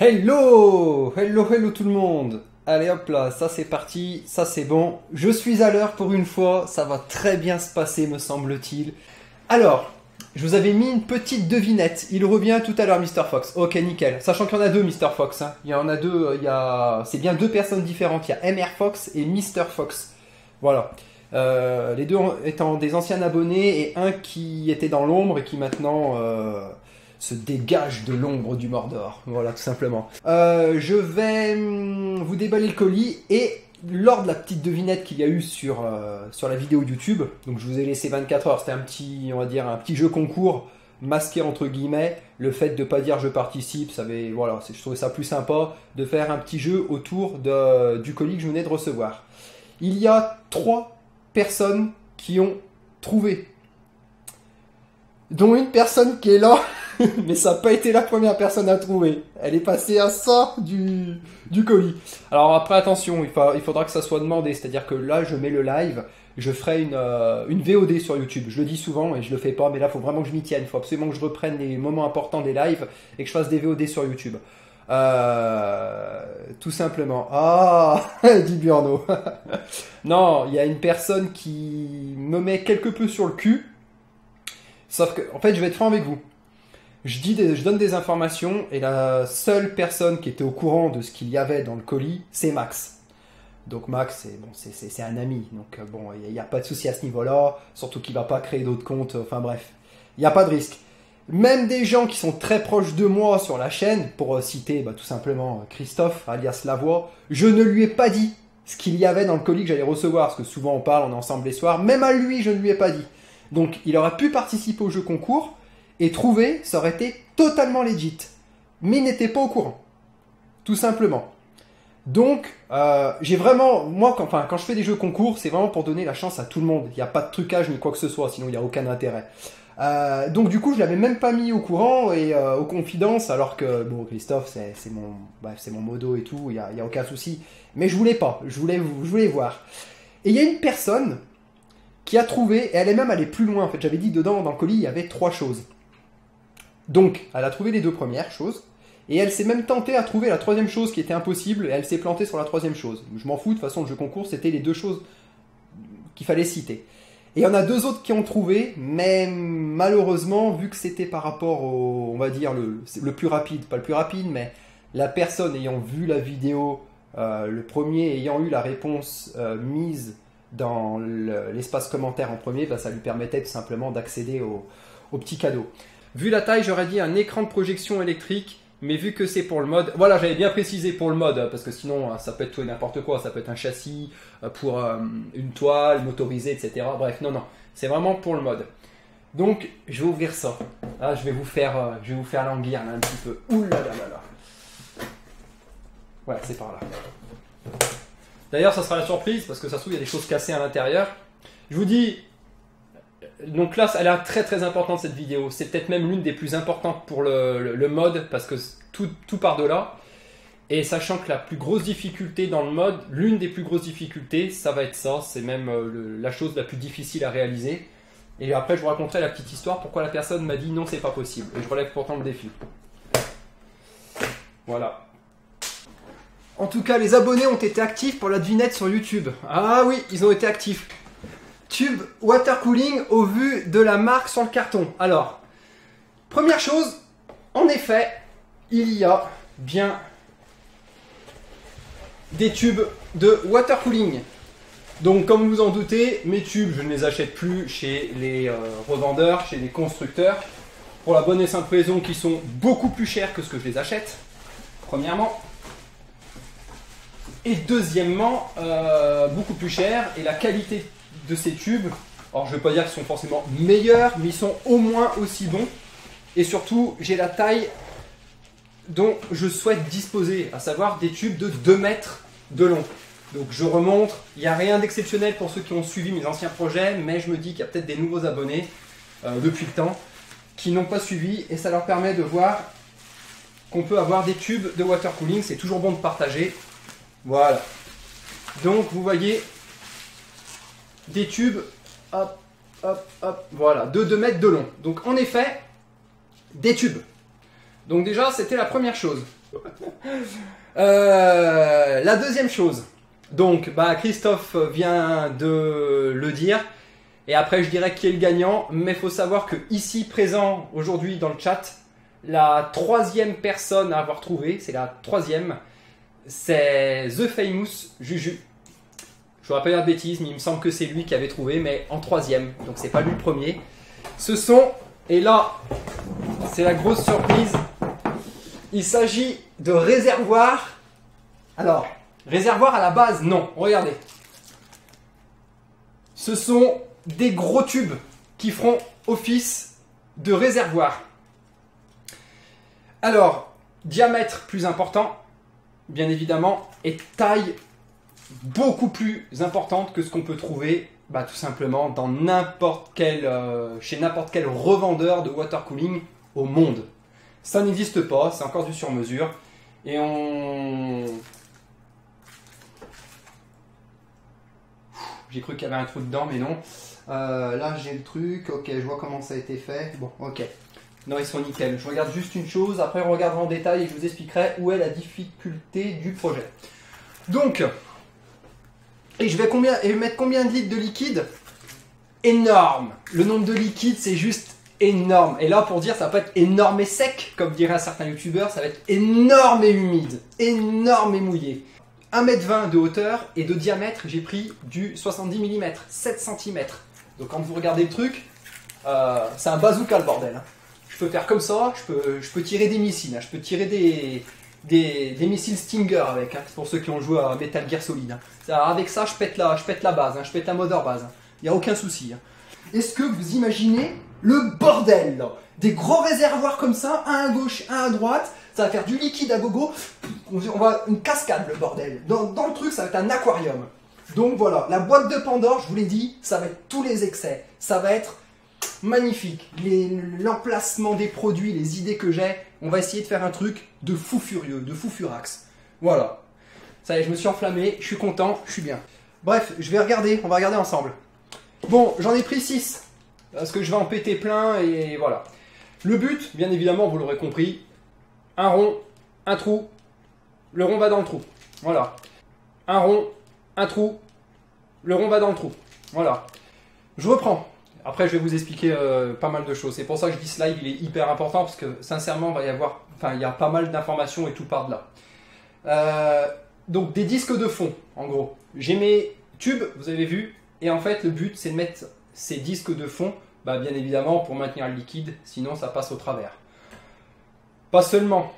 Hello! Hello, hello tout le monde! Allez hop là, ça c'est parti, ça c'est bon. Je suis à l'heure pour une fois, ça va très bien se passer me semble-t-il. Alors, je vous avais mis une petite devinette. Il revient tout à l'heure, Mr. Fox. Ok, nickel. Sachant qu'il y en a deux, Mr. Fox. Hein. Il y en a deux, c'est bien deux personnes différentes. Il y a MR Fox et Mr. Fox. Voilà. Les deux étant des anciens abonnés et un qui était dans l'ombre et qui maintenant se dégage de l'ombre du Mordor. Voilà, tout simplement. Je vais vous déballer le colis et lors de la petite devinette qu'il y a eu sur la vidéo YouTube, donc je vous ai laissé 24 heures, c'était un petit, on va dire, un petit jeu concours masqué entre guillemets, le fait de pas dire je participe, voilà, je trouvais ça plus sympa de faire un petit jeu autour du colis que je venais de recevoir. Il y a 3 personnes qui ont trouvé, dont une personne qui est là, mais ça n'a pas été la première personne à trouver. Elle est passée à ça du colis. Alors après attention, il faudra que ça soit demandé, c'est-à-dire que là je mets le live, je ferai une VOD sur YouTube. Je le dis souvent et je le fais pas, mais là il faut vraiment que je m'y tienne. Il faut absolument que je reprenne les moments importants des lives et que je fasse des VOD sur YouTube. Tout simplement. Ah, dit Burno. Non, il y a une personne qui me met quelque peu sur le cul. Sauf que, en fait, je vais être franc avec vous. Je donne des informations et la seule personne qui était au courant de ce qu'il y avait dans le colis, c'est Max. Donc Max, c'est un ami. Donc bon, il n'y a pas de souci à ce niveau-là. Surtout qu'il ne va pas créer d'autres comptes. Enfin bref, il n'y a pas de risque. Même des gens qui sont très proches de moi sur la chaîne, pour citer tout simplement Christophe, alias Lavoie, je ne lui ai pas dit ce qu'il y avait dans le colis que j'allais recevoir. Parce que souvent on parle, on est ensemble les soirs. Même à lui, je ne lui ai pas dit. Donc il aurait pu participer au jeu concours et trouver, ça aurait été totalement legit. Mais il n'était pas au courant. Tout simplement. Donc, j'ai vraiment, moi, quand je fais des jeux concours, c'est vraiment pour donner la chance à tout le monde. Il n'y a pas de trucage ni quoi que ce soit, sinon il n'y a aucun intérêt. Donc du coup, je l'avais même pas mis au courant et aux confidences, alors que, bon, Christophe, c'est mon modo et tout, il y a aucun souci. Mais je voulais pas, je voulais voir. Et il y a une personne qui a trouvé, et elle est même allée plus loin, en fait, j'avais dit dedans, dans le colis, il y avait 3 choses. Donc, elle a trouvé les 2 premières choses, et elle s'est même tentée à trouver la 3e chose qui était impossible, et elle s'est plantée sur la 3e chose. Je m'en fous, de toute façon, le jeu concours, c'était les 2 choses qu'il fallait citer. Et il y en a 2 autres qui ont trouvé, mais malheureusement, vu que c'était par rapport au, on va dire, le plus rapide, pas le plus rapide, mais la personne ayant vu la vidéo, le premier ayant eu la réponse mise dans l'espace commentaire en premier, ça lui permettait tout simplement d'accéder au petit cadeau. Vu la taille, j'aurais dit un écran de projection électrique, mais vu que c'est pour le mode, voilà, j'avais bien précisé pour le mode, parce que sinon ça peut être tout et n'importe quoi, ça peut être un châssis pour une toile motorisée, etc. Bref, non, c'est vraiment pour le mode. Donc, je vais ouvrir ça. Là, je vais vous faire languir là, un petit peu. Ouh là là là là. Voilà, c'est par là. D'ailleurs, ça sera la surprise, parce que ça se trouve, il y a des choses cassées à l'intérieur. Je vous dis, donc là, elle est très très importante cette vidéo. C'est peut-être même l'une des plus importantes pour le mode, parce que tout part de là. Et sachant que la plus grosse difficulté dans le mode, l'une des plus grosses difficultés, ça va être ça. C'est même la chose la plus difficile à réaliser. Et après, je vous raconterai la petite histoire, pourquoi la personne m'a dit non, c'est pas possible. Et je relève pourtant le défi. Voilà. En tout cas, les abonnés ont été actifs pour la devinette sur YouTube. Ah oui, ils ont été actifs. Tube water cooling au vu de la marque sur le carton. Alors, première chose, en effet, il y a bien des tubes de water cooling. Donc, comme vous en doutez, mes tubes, je ne les achète plus chez les revendeurs, chez les constructeurs, pour la bonne et simple raison qu'ils sont beaucoup plus chers que ce que je les achète, premièrement. Et deuxièmement, beaucoup plus cher, et la qualité de ces tubes, alors je ne vais pas dire qu'ils sont forcément meilleurs, mais ils sont au moins aussi bons. Et surtout, j'ai la taille dont je souhaite disposer, à savoir des tubes de 2 mètres de long. Donc je remonte, il n'y a rien d'exceptionnel pour ceux qui ont suivi mes anciens projets, mais je me dis qu'il y a peut-être des nouveaux abonnés, depuis le temps, qui n'ont pas suivi, et ça leur permet de voir qu'on peut avoir des tubes de water cooling, c'est toujours bon de partager. Voilà. Donc vous voyez des tubes, hop, hop, hop, voilà, de 2 mètres de long. Donc en effet, des tubes. Donc déjà, c'était la première chose. La deuxième chose, donc Christophe vient de le dire, et après je dirais qui est le gagnant, mais il faut savoir que ici présent aujourd'hui dans le chat, la troisième personne à avoir trouvé, c'est la troisième, c'est The Famous Juju. Je vous rappelle la bêtise, mais il me semble que c'est lui qui avait trouvé, mais en troisième, donc c'est pas lui le premier. Ce sont, et là, c'est la grosse surprise, il s'agit de réservoirs. Alors, réservoirs à la base, non, regardez. Ce sont des gros tubes qui feront office de réservoir. Alors, diamètre plus important, bien évidemment, et taille beaucoup plus importante que ce qu'on peut trouver tout simplement dans chez n'importe quel revendeur de water cooling au monde. Ça n'existe pas, c'est encore du sur-mesure. Et j'ai cru qu'il y avait un trou dedans, mais non. Là, j'ai le truc. Ok, je vois comment ça a été fait. Bon, ok. Non, ils sont nickel. Je regarde juste une chose. Après, on regardera en détail et je vous expliquerai où est la difficulté du projet. Donc, et je vais mettre combien de litres de liquide? Énorme. Le nombre de liquides, c'est juste énorme. Et là, pour dire, ça va pas être énorme et sec, comme dirait un certain youtubeur, ça va être énorme et humide, énorme et mouillé. 1,20 m de hauteur et de diamètre, j'ai pris du 70 mm, 7 cm. Donc quand vous regardez le truc, c'est un bazooka le bordel. Je peux faire comme ça, je peux tirer des missiles, je peux tirer des missiles Stinger avec, pour ceux qui ont joué à Metal Gear Solid. Avec ça, je pète la base, je pète la mother base. Il n'y a aucun souci. Est-ce que vous imaginez le bordel là? Des gros réservoirs comme ça, un à gauche, un à droite, ça va faire du liquide à gogo, une cascade le bordel. Dans le truc, ça va être un aquarium. Donc voilà, la boîte de Pandore, je vous l'ai dit, ça va être tous les excès. Ça va être magnifique. L'emplacement des produits, les idées que j'ai, on va essayer de faire un truc de fou furieux, de fou furax. Voilà. Ça y est, je me suis enflammé, je suis content, je suis bien. Bref, on va regarder ensemble. Bon, j'en ai pris 6, parce que je vais en péter plein, et voilà. Le but, bien évidemment, vous l'aurez compris, un rond, un trou, le rond va dans le trou. Voilà. Un rond, un trou, le rond va dans le trou. Voilà. Je reprends. Après, je vais vous expliquer pas mal de choses. C'est pour ça que je dis ce live, il est hyper important, parce que sincèrement, il y a pas mal d'informations et tout part de là. Donc, des disques de fond, en gros. J'ai mes tubes, vous avez vu, et en fait, le but, c'est de mettre ces disques de fond, bien évidemment, pour maintenir le liquide, sinon ça passe au travers. Pas seulement,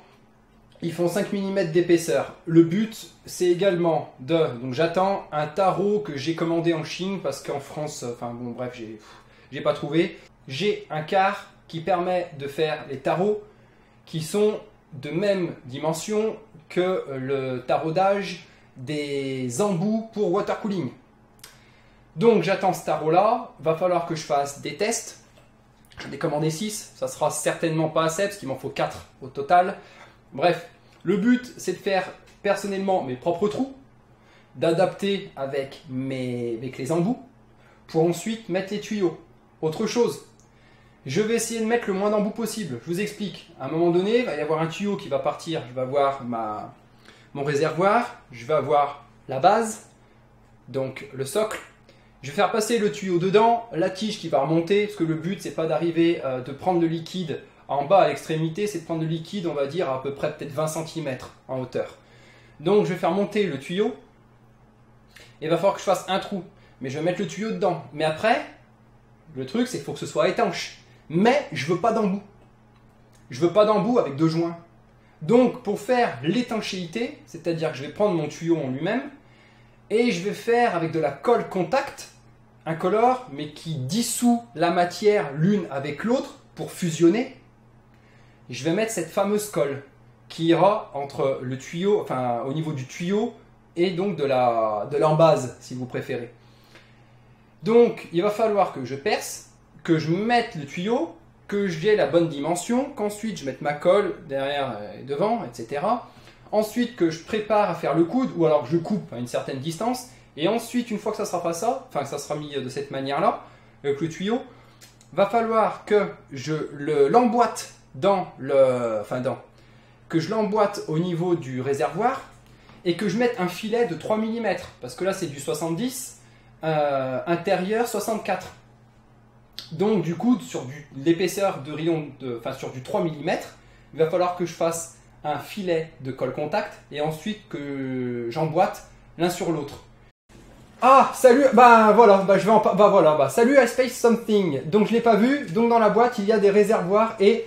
ils font 5 mm d'épaisseur. Le but, c'est également donc j'attends un tarot que j'ai commandé en Chine, parce qu'en France, j'ai pas trouvé. J'ai un quart qui permet de faire les tarots qui sont de même dimension que le taraudage des embouts pour water cooling. Donc j'attends ce tarot là, va falloir que je fasse des tests. J'en ai commandé 6, ça sera certainement pas assez parce qu'il m'en faut 4 au total. Bref, le but c'est de faire personnellement mes propres trous, d'adapter avec les embouts, pour ensuite mettre les tuyaux. Autre chose, je vais essayer de mettre le moins d'embouts possible. Je vous explique, à un moment donné, il va y avoir un tuyau qui va partir, je vais avoir mon réservoir, je vais avoir la base, donc le socle. Je vais faire passer le tuyau dedans, la tige qui va remonter, parce que le but c'est pas d'arriver de prendre le liquide en bas à l'extrémité, c'est de prendre le liquide, on va dire à peu près peut-être 20 cm en hauteur. Donc je vais faire monter le tuyau, et il va falloir que je fasse un trou, mais je vais mettre le tuyau dedans. Mais après, le truc c'est qu'il faut que ce soit étanche, mais je veux pas d'embout. Je veux pas d'embout avec 2 joints. Donc pour faire l'étanchéité, c'est-à-dire que je vais prendre mon tuyau en lui-même, et je vais faire avec de la colle contact, incolore, mais qui dissout la matière l'une avec l'autre pour fusionner. Et je vais mettre cette fameuse colle qui ira entre le tuyau, au niveau du tuyau et donc de l'embase, si vous préférez. Donc il va falloir que je perce, que je mette le tuyau, que j'ai la bonne dimension, qu'ensuite je mette ma colle derrière et devant, etc. Ensuite que je prépare à faire le coude, ou alors que je coupe à une certaine distance, et ensuite une fois que ça sera pas ça, que ça sera mis de cette manière-là, avec le tuyau, va falloir que je l'emboîte que je l'emboîte au niveau du réservoir et que je mette un filet de 3 mm, parce que là c'est du 70, intérieur 64. Donc du coup, sur l'épaisseur de rayon, enfin sur du 3 mm, il va falloir que je fasse un filet de colle contact et ensuite que j'emboîte l'un sur l'autre. Ah, salut, bah voilà, bah je vais bah voilà, bah salut I Space Something. Donc je l'ai pas vu, donc dans la boîte il y a des réservoirs et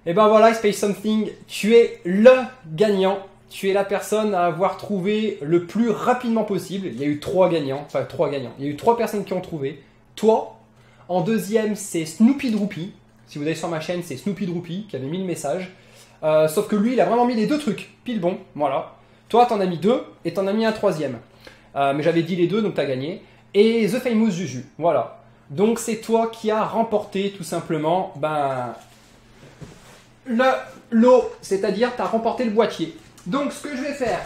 ben voilà, I Space Something, tu es le gagnant. Tu es la personne à avoir trouvé le plus rapidement possible. Il y a eu 3 gagnants, enfin 3 gagnants. Il y a eu 3 personnes qui ont trouvé. Toi, en deuxième, c'est Snoopy Droopy. Si vous allez sur ma chaîne, c'est Snoopy Droopy qui avait mis le message. Sauf que lui, il a vraiment mis les 2 trucs, pile bon, voilà. Toi, t'en as mis 2 et t'en as mis un 3e. Mais j'avais dit les 2, donc t'as gagné. Et The Famous Juju, voilà. Donc c'est toi qui as remporté tout simplement le lot, c'est-à-dire t'as remporté le boîtier. Donc ce que je vais faire,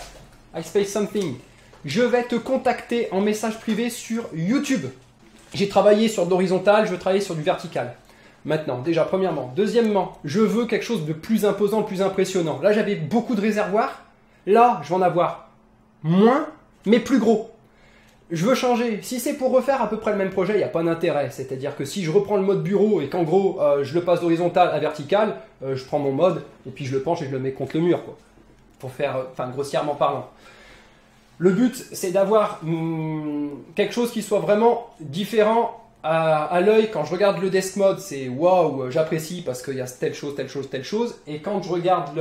I Space Something, je vais te contacter en message privé sur YouTube. J'ai travaillé sur de l'horizontal, je veux travailler sur du vertical. Maintenant, déjà premièrement. Deuxièmement, je veux quelque chose de plus imposant, plus impressionnant. Là j'avais beaucoup de réservoirs, là je vais en avoir moins, mais plus gros. Je veux changer. Si c'est pour refaire à peu près le même projet, il n'y a pas d'intérêt. C'est-à-dire que si je reprends le mode bureau et qu'en gros, je le passe d'horizontal à vertical, je prends mon mode et puis je le penche et je le mets contre le mur, quoi. Pour faire, grossièrement parlant. Le but, c'est d'avoir quelque chose qui soit vraiment différent à l'œil. Quand je regarde le desk mode, c'est waouh, j'apprécie parce qu'il y a telle chose, telle chose, telle chose. Et quand je regarde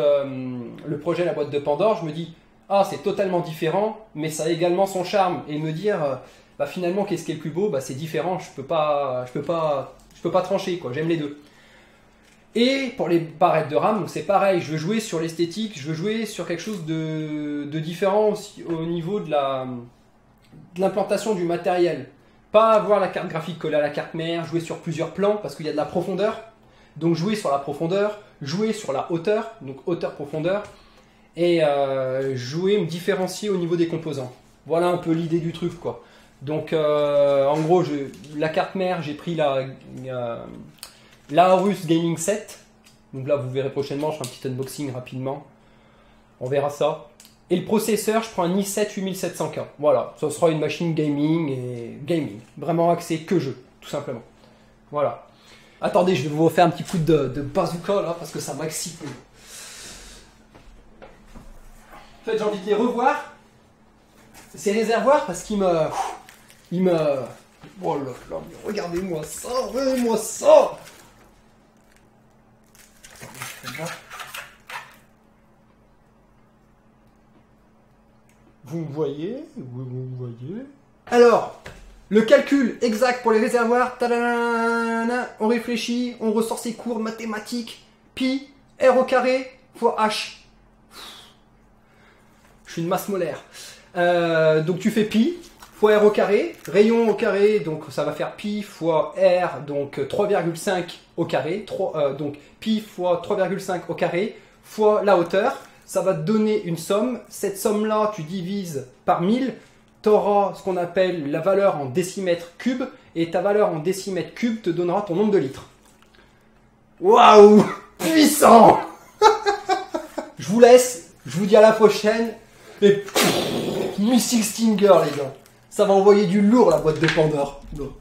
le projet La Boîte de Pandore, je me dis ah, c'est totalement différent, mais ça a également son charme. Et me dire, finalement, qu'est-ce qui est le plus beau, c'est différent, je peux pas trancher, quoi. J'aime les deux. Et pour les barrettes de RAM, c'est pareil, je veux jouer sur l'esthétique, je veux jouer sur quelque chose de différent aussi, au niveau de l'implantation du matériel. Pas avoir la carte graphique collée à la carte mère, jouer sur plusieurs plans, parce qu'il y a de la profondeur. Donc jouer sur la profondeur, jouer sur la hauteur, donc hauteur-profondeur. Et jouer, me différencier au niveau des composants. Voilà un peu l'idée du truc, quoi. Donc en gros, la carte mère, j'ai pris la Aorus Gaming 7. Donc là, vous verrez prochainement, je ferai un petit unboxing rapidement. On verra ça. Et le processeur, je prends un i7 8700K. Voilà, ça sera une machine gaming. Vraiment axée que jeu, tout simplement. Voilà. Attendez, je vais vous refaire un petit coup de bazooka là, parce que ça m'excite. En fait, j'ai envie de les revoir, ces réservoirs, parce qu'ils me... Oh là là, regardez-moi ça, regardez-moi ça. Vous me voyez? Vous me voyez? Alors, le calcul exact pour les réservoirs, on réfléchit, on ressort ses cours mathématiques, pi, r au carré, fois h. Je suis une masse molaire. Donc tu fais pi fois r au carré, rayon au carré, donc ça va faire pi fois r, donc 3,5 au carré, donc pi fois 3,5 au carré, fois la hauteur, ça va te donner une somme. Cette somme-là, tu divises par 1000, tu auras ce qu'on appelle la valeur en décimètres cubes, et ta valeur en décimètres cubes te donnera ton nombre de litres. Waouh, puissant. Je vous laisse, je vous dis à la prochaine. Et Missile Stinger, les gars. Ça va envoyer du lourd, la boîte de Pandore. Bon.